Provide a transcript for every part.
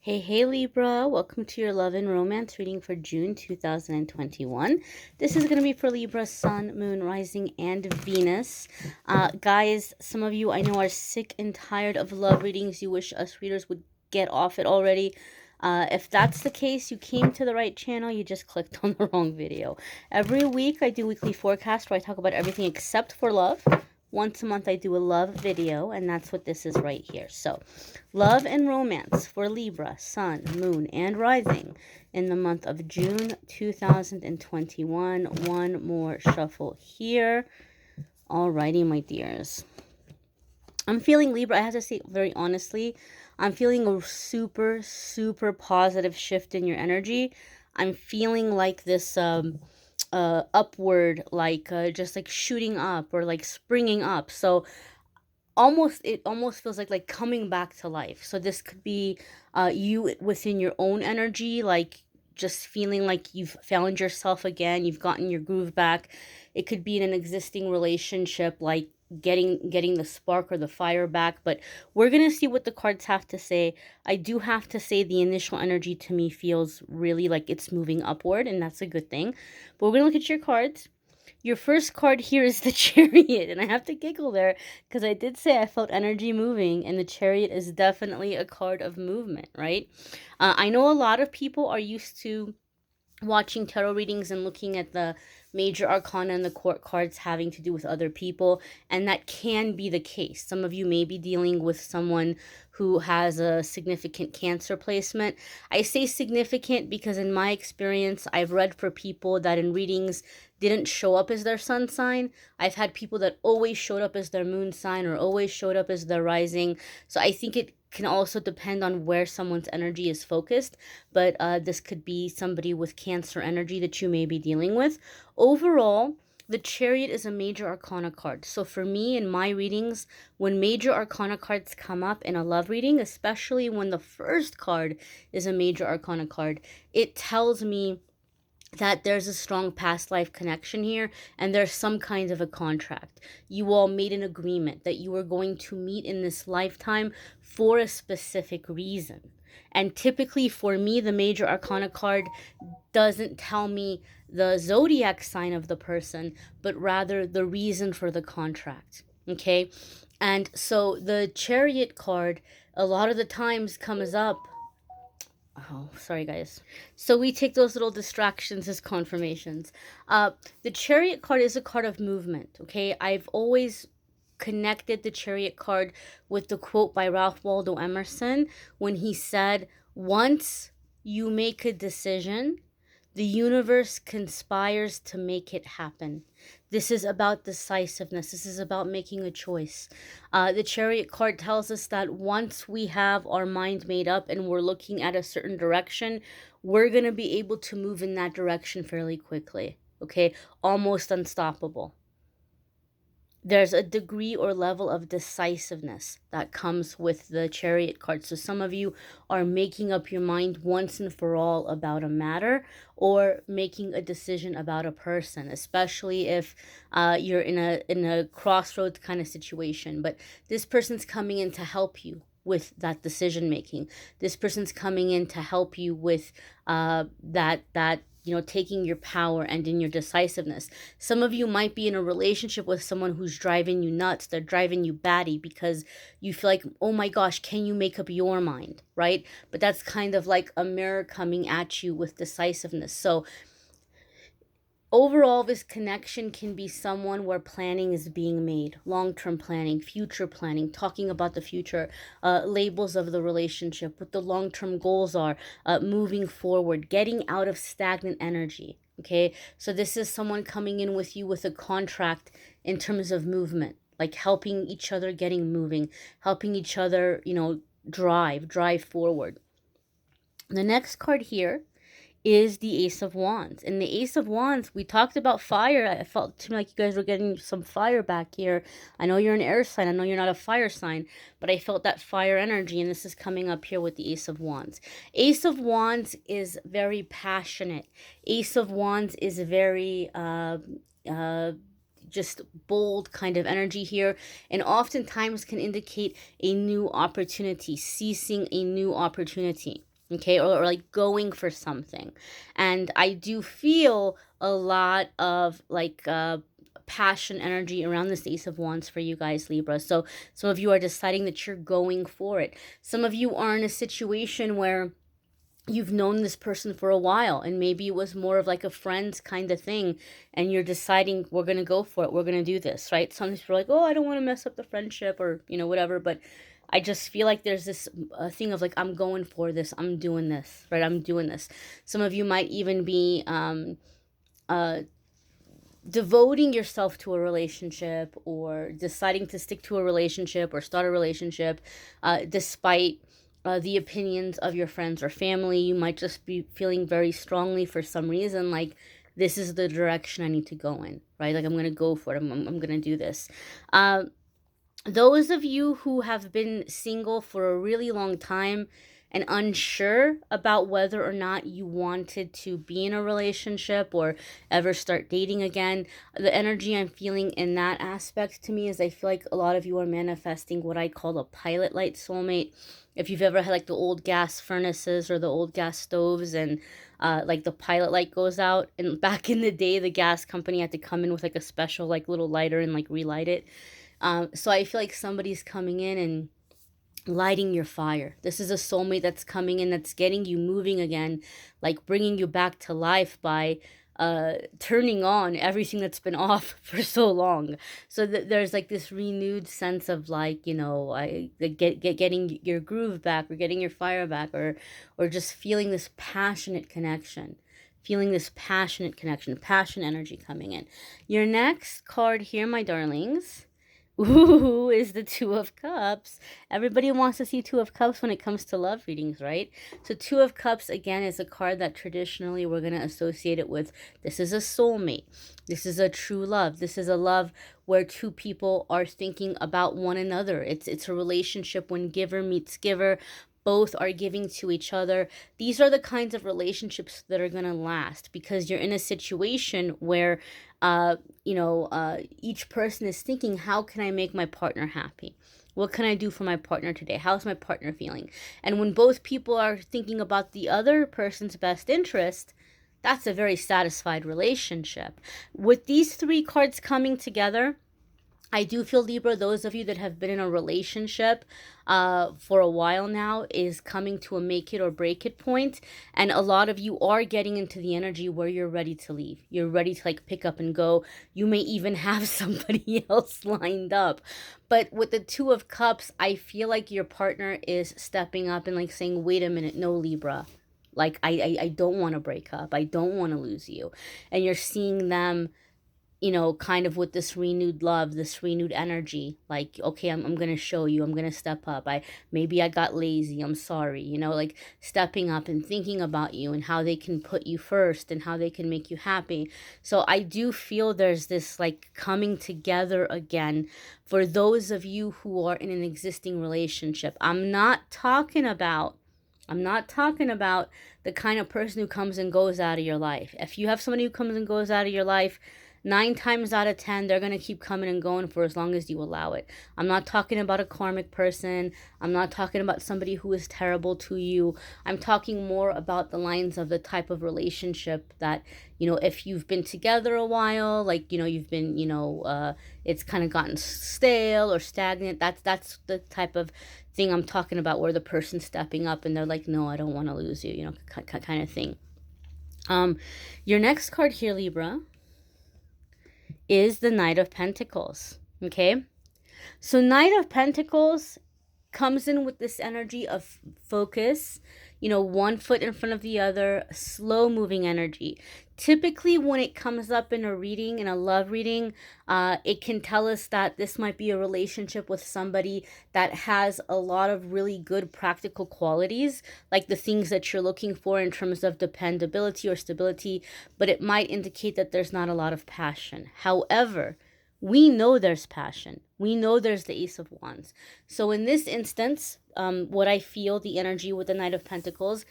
Hey Libra, welcome to your love and romance reading for June 2021. This is going to be for Libra, Sun, Moon, Rising, and Venus. Guys, some of you I know are sick and tired of love readings. You wish us readers would get off it already. If that's the case, you came to the right channel. You just clicked on the wrong video. Every week I do weekly forecast where I talk about everything except for love. Once a month I do a love video, and that's what this is right here. So, love and romance for Libra, Sun, Moon, and Rising in the month of June 2021. One more shuffle here. Alrighty, my dears. I'm feeling, Libra, I have to say very honestly, I'm feeling a super, super positive shift in your energy. I'm feeling like this upward, like just like shooting up or like springing up. So it almost feels like coming back to life. So this could be you within your own energy, like just feeling like you've found yourself again, you've gotten your groove back. It could be in an existing relationship, like getting the spark or the fire back. But we're gonna see what the cards have to say. I do have to say the initial energy to me feels really like it's moving upward, and that's a good thing. But we're gonna look at your cards. Your first card here is the Chariot, and I have to giggle there because I did say I felt energy moving, and the Chariot is definitely a card of movement, right? I know a lot of people are used to watching tarot readings and looking at the major arcana and the court cards having to do with other people, and that can be the case. Some of you may be dealing with someone who has a significant Cancer placement. I say significant because in my experience, I've read for people that in readings didn't show up as their sun sign. I've had people that always showed up as their moon sign or always showed up as their rising. So I think it can also depend on where someone's energy is focused, but this could be somebody with Cancer energy that you may be dealing with. Overall, the Chariot is a major arcana card. So for me, in my readings, when major arcana cards come up in a love reading, especially when the first card is a major arcana card, it tells me that there's a strong past life connection here and there's some kind of a contract. You all made an agreement that you were going to meet in this lifetime for a specific reason. And typically for me, the major arcana card doesn't tell me the zodiac sign of the person, but rather the reason for the contract. Okay? And so the Chariot card a lot of the times comes up. Oh, sorry, guys. So we take those little distractions as confirmations. The Chariot card is a card of movement, okay? I've always connected the Chariot card with the quote by Ralph Waldo Emerson when he said, "Once you make a decision, the universe conspires to make it happen." This is about decisiveness. This is about making a choice. The Chariot card tells us that once we have our mind made up and we're looking at a certain direction, we're going to be able to move in that direction fairly quickly. Okay? Almost unstoppable. There's a degree or level of decisiveness that comes with the Chariot card. So some of you are making up your mind once and for all about a matter or making a decision about a person, especially if you're in a crossroads kind of situation. But this person's coming in to help you with that decision making. This person's coming in to help you with that taking your power and in your decisiveness. Some of you might be in a relationship with someone who's driving you nuts. They're driving you batty because you feel like, oh my gosh, can you make up your mind, right? But that's kind of like a mirror coming at you with decisiveness. So overall, this connection can be someone where planning is being made, long-term planning, future planning, talking about the future, labels of the relationship, what the long-term goals are, moving forward, getting out of stagnant energy, okay? So this is someone coming in with you with a contract in terms of movement, like helping each other getting moving, helping each other, drive forward. The next card here is the Ace of Wands. And the Ace of Wands, we talked about fire. I felt to me like you guys were getting some fire back here. I know you're an air sign. I know you're not a fire sign, but I felt that fire energy, and this is coming up here with the Ace of Wands. Ace of Wands is very passionate. Ace of Wands is very just bold kind of energy here, and oftentimes can indicate a new opportunity, seizing a new opportunity. okay, or like going for something. And I do feel a lot of like passion energy around this Ace of Wands for you guys, Libra. So some of you are deciding that you're going for it. Some of you are in a situation where you've known this person for a while, and maybe it was more of like a friends kind of thing, and you're deciding, we're going to go for it, we're going to do this, right? Some people are like, oh, I don't want to mess up the friendship, or whatever. But I just feel like there's this thing of like, I'm going for this, I'm doing this, right? I'm doing this. Some of you might even be uh devoting yourself to a relationship, or deciding to stick to a relationship or start a relationship despite the opinions of your friends or family. You might just be feeling very strongly for some reason, like, this is the direction I need to go in, right? Like, I'm going to go for it. I'm going to do this. Those of you who have been single for a really long time and unsure about whether or not you wanted to be in a relationship or ever start dating again, the energy I'm feeling in that aspect to me is, I feel like a lot of you are manifesting what I call a pilot light soulmate. If you've ever had like the old gas furnaces or the old gas stoves, and like the pilot light goes out, and back in the day the gas company had to come in with like a special like little lighter and like relight it. So I feel like somebody's coming in and lighting your fire. This is a soulmate that's coming in, that's getting you moving again, like bringing you back to life by turning on everything that's been off for so long. So that there's like this renewed sense of like, getting your groove back, or getting your fire back, or just feeling this passionate connection. Passion energy coming in. Your next card here, my darlings, ooh, is the Two of Cups. Everybody wants to see Two of Cups when it comes to love readings, right? So Two of Cups, again, is a card that traditionally we're going to associate it with, this is a soulmate. This is a true love. This is a love where two people are thinking about one another. It's a relationship when giver meets giver. Both are giving to each other. These are the kinds of relationships that are going to last, because you're in a situation where each person is thinking, how can I make my partner happy? What can I do for my partner today? How's my partner feeling? And when both people are thinking about the other person's best interest, that's a very satisfied relationship. With these three cards coming together, I do feel, Libra, those of you that have been in a relationship for a while now is coming to a make it or break it point. And a lot of you are getting into the energy where you're ready to leave. You're ready to like pick up and go. You may even have somebody else lined up. But with the Two of Cups, I feel like your partner is stepping up and like saying, wait a minute, no, Libra. Like, I don't want to break up. I don't want to lose you. And you're seeing them, kind of with this renewed love, this renewed energy, like, okay, I'm going to show you, I'm going to step up. Maybe I got lazy, I'm sorry, like stepping up and thinking about you and how they can put you first and how they can make you happy. So I do feel there's this like coming together again for those of you who are in an existing relationship. I'm not talking about the kind of person who comes and goes out of your life. If you have somebody who comes and goes out of your life, 9 times out of 10, they're going to keep coming and going for as long as you allow it. I'm not talking about a karmic person. I'm not talking about somebody who is terrible to you. I'm talking more about the lines of the type of relationship that, if you've been together a while, like, you've been, it's kind of gotten stale or stagnant. That's the type of thing I'm talking about, where the person's stepping up and they're like, no, I don't want to lose you, kind of thing. Your next card here, Libra, is the Knight of Pentacles. Okay, so Knight of Pentacles comes in with this energy of focus, one foot in front of the other, slow moving energy. Typically, when it comes up in a reading, in a love reading, it can tell us that this might be a relationship with somebody that has a lot of really good practical qualities, like the things that you're looking for in terms of dependability or stability, but it might indicate that there's not a lot of passion. However, we know there's passion. We know there's the Ace of Wands. So in this instance, what I feel, the energy with the Knight of Pentacles,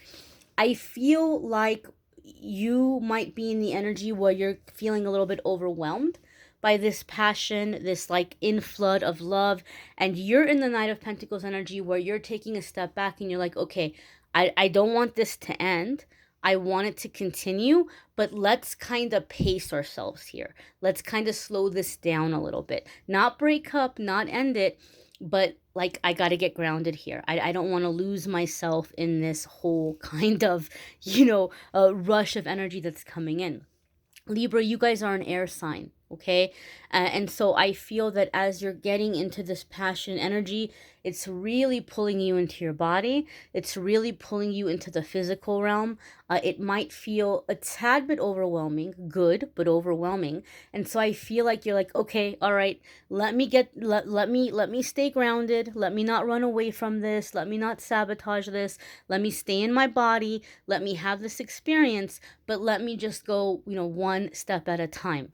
I feel like you might be in the energy where you're feeling a little bit overwhelmed by this passion, this like inflood of love. And you're in the Knight of Pentacles energy where you're taking a step back and you're like, okay, I don't want this to end. I want it to continue, but let's kind of pace ourselves here. Let's kind of slow this down a little bit. Not break up, not end it, but like I got to get grounded here. I don't want to lose myself in this whole kind of, rush of energy that's coming in. Libra, you guys are an air sign, okay? And so I feel that as you're getting into this passion energy, it's really pulling you into your body. It's really pulling you into the physical realm. It might feel a tad bit overwhelming, good, but overwhelming. And so I feel like you're like, okay, all right, let me stay grounded. Let me not run away from this. Let me not sabotage this. Let me stay in my body. Let me have this experience, but let me just go, one step at a time.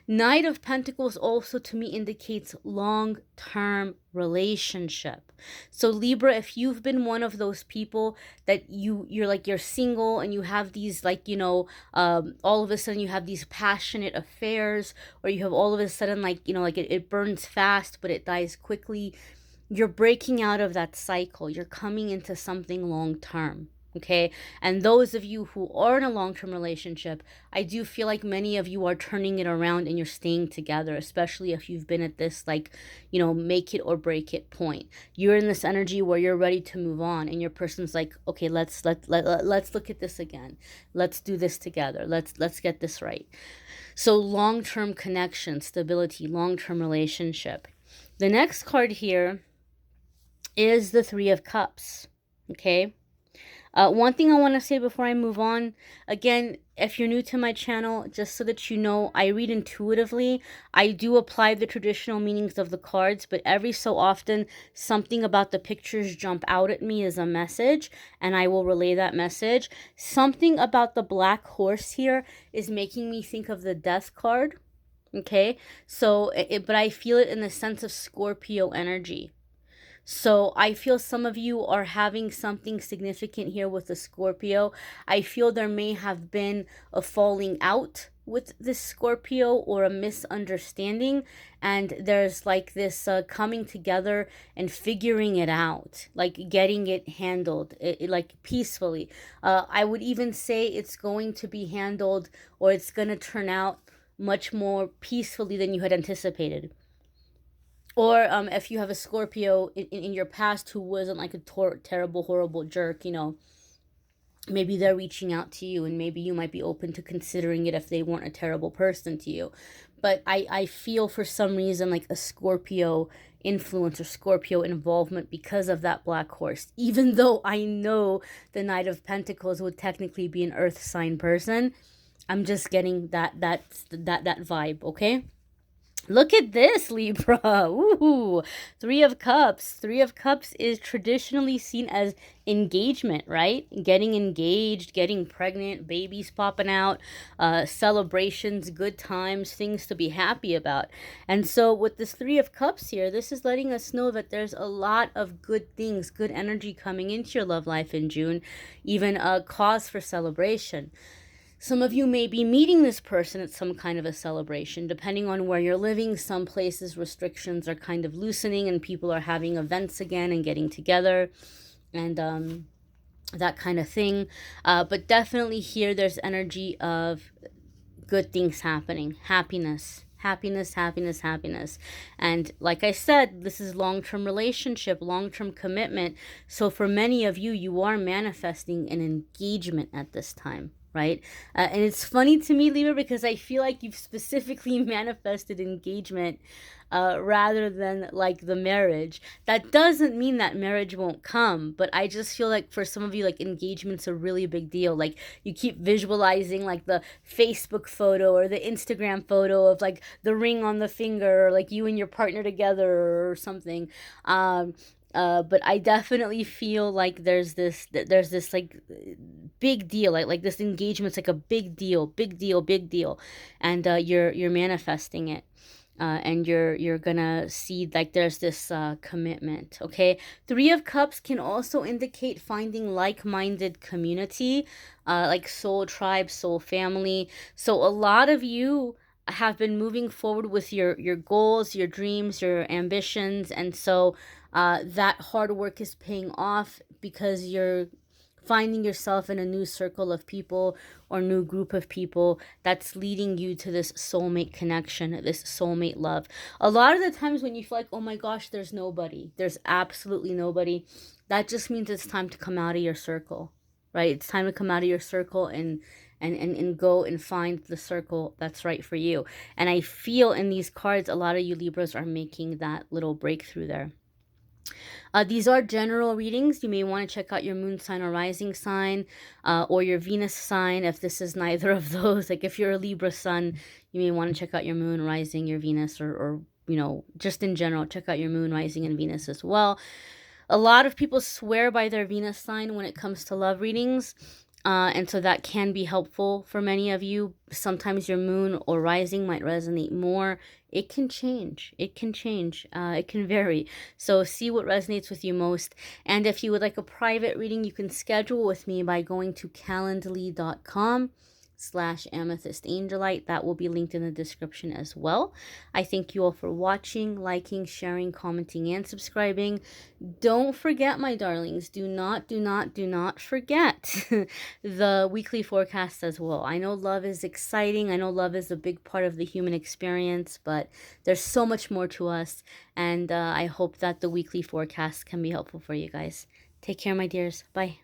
Knight of Pentacles also to me indicates long-term relationship. So Libra, if you've been one of those people that you're single and you have these all of a sudden you have these passionate affairs, or you have all of a sudden it burns fast but it dies quickly, you're breaking out of that cycle. You're coming into something long-term. Okay. And those of you who are in a long-term relationship, I do feel like many of you are turning it around and you're staying together, especially if you've been at this, make it or break it point. You're in this energy where you're ready to move on and your person's like, okay, let's look at this again. Let's do this together. Let's get this right. So long-term connection, stability, long-term relationship. The next card here is the Three of Cups. Okay. One thing I want to say before I move on, again, if you're new to my channel, just so that you know, I read intuitively. I do apply the traditional meanings of the cards, but every so often, something about the pictures jump out at me as a message, and I will relay that message. Something about the black horse here is making me think of the Death card, okay? So, but I feel it in the sense of Scorpio energy. So I feel some of you are having something significant here with the Scorpio. I feel there may have been a falling out with this Scorpio or a misunderstanding, and there's like this coming together and figuring it out, like getting it handled like peacefully. I would even say it's going to be handled, or it's going to turn out much more peacefully than you had anticipated. Or if you have a Scorpio in your past who wasn't like a terrible, horrible jerk, maybe they're reaching out to you and maybe you might be open to considering it if they weren't a terrible person to you. But I feel for some reason like a Scorpio influence or Scorpio involvement because of that black horse. Even though I know the Knight of Pentacles would technically be an earth sign person, I'm just getting that vibe, okay? Look at this, Libra. Ooh, Three of Cups. Three of Cups is traditionally seen as engagement, right? Getting engaged, getting pregnant, babies popping out, celebrations, good times, things to be happy about. And so with this Three of Cups here, this is letting us know that there's a lot of good things, good energy coming into your love life in June, even a cause for celebration. Some of you may be meeting this person at some kind of a celebration. Depending on where you're living, some places restrictions are kind of loosening and people are having events again and getting together and that kind of thing. But definitely here there's energy of good things happening, happiness. Happiness, happiness, happiness. And like I said, this is long-term relationship, long-term commitment. So for many of you, you are manifesting an engagement at this time, right? And it's funny to me, Libra, because I feel like you've specifically manifested engagement rather than like the marriage. That doesn't mean that marriage won't come, but I just feel like for some of you, like engagement's a really big deal. Like you keep visualizing like the Facebook photo or the Instagram photo of like the ring on the finger, or like you and your partner together or something. But I definitely feel like there's this like big deal, like this engagement's like a big deal, big deal, big deal, and you're manifesting it. And you're gonna see like there's this commitment, okay? Three of Cups can also indicate finding like-minded community, like soul tribe, soul family. So a lot of you have been moving forward with your goals, your dreams, your ambitions, and so that hard work is paying off because you're finding yourself in a new circle of people or new group of people that's leading you to this soulmate connection, this soulmate love. A lot of the times when you feel like, oh my gosh, there's nobody, there's absolutely nobody, that just means it's time to come out of your circle, right? It's time to come out of your circle and go and find the circle that's right for you. And I feel in these cards, a lot of you Libras are making that little breakthrough there. These are general readings. You may want to check out your moon sign or rising sign, or your Venus sign if this is neither of those. Like if you're a Libra sun, you may want to check out your moon, rising, your Venus, or you know, just in general, check out your moon, rising, and Venus as well. A lot of people swear by their Venus sign when it comes to love readings. And so that can be helpful for many of you. Sometimes your moon or rising might resonate more. It can change. It can change. It can vary. So see what resonates with you most. And if you would like a private reading, you can schedule with me by going to calendly.com/amethystangelite. That will be linked in the description as well. I thank you all for watching, liking, sharing, commenting, and subscribing. Don't forget, my darlings, do not forget the weekly forecast as well. I know love is exciting. I know love is a big part of the human experience, but there's so much more to us. And I hope that the weekly forecast can be helpful for you guys. Take care, my dears. Bye.